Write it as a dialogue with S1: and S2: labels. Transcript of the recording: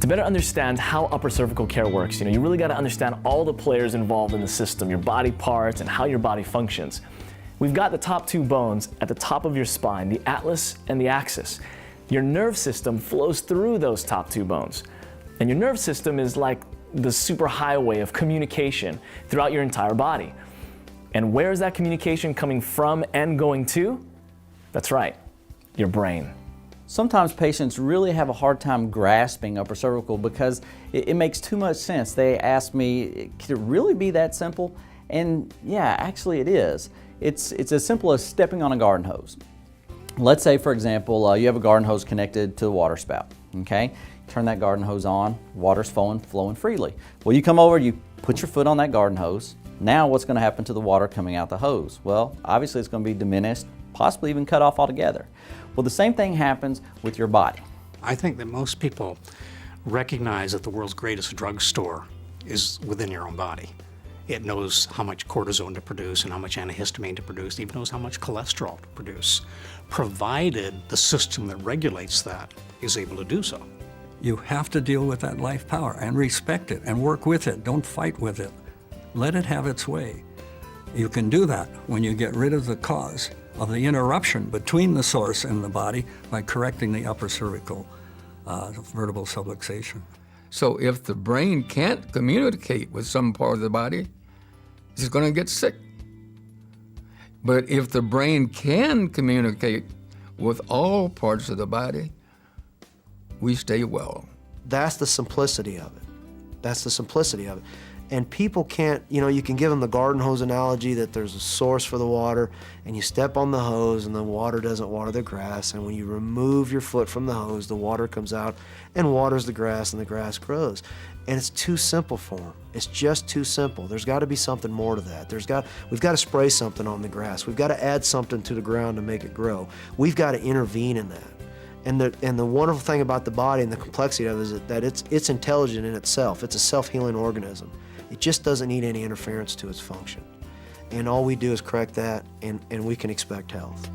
S1: To better understand how upper cervical care works, you really got to understand all the players involved in the system, your body parts, and how your body functions. We've got the top two bones at the top of your spine, the atlas and the axis. Your nerve system flows through those top two bones. And your nerve system is like the superhighway of communication throughout your entire body. And where is that communication coming from and going to? That's right, your brain.
S2: Sometimes patients really have a hard time grasping upper cervical because it makes too much sense. They ask me, could it really be that simple? And yeah, actually it is. It's as simple as stepping on a garden hose. Let's say, for example, you have a garden hose connected to the water spout, okay? Turn that garden hose on, water's flowing freely. Well, you come over, you put your foot on that garden hose. Now what's gonna happen to the water coming out the hose? Well, obviously it's gonna be diminished, possibly even cut off altogether. Well, the same thing happens with your body.
S3: I think that most people recognize that the world's greatest drugstore is within your own body. It knows how much cortisone to produce and how much antihistamine to produce. It even knows how much cholesterol to produce, provided the system that regulates that is able to do so.
S4: You have to deal with that life power and respect it and work with it. Don't fight with it. Let it have its way. You can do that when you get rid of the cause of the interruption between the source and the body by correcting the upper cervical vertebral subluxation.
S5: So if the brain can't communicate with some part of the body, it's going to get sick. But if the brain can communicate with all parts of the body, we stay well.
S6: That's the simplicity of it. That's the simplicity of it. And people can't, you can give them the garden hose analogy that there's a source for the water and you step on the hose and the water doesn't water the grass, and when you remove your foot from the hose, the water comes out and waters the grass and the grass grows. And it's too simple for them. It's just too simple. There's got to be something more to that. We've got to spray something on the grass. We've got to add something to the ground to make it grow. We've got to intervene in that. And the wonderful thing about the body and the complexity of it is that it's intelligent in itself. It's a self-healing organism. It just doesn't need any interference to its function. And all we do is correct that, and we can expect health.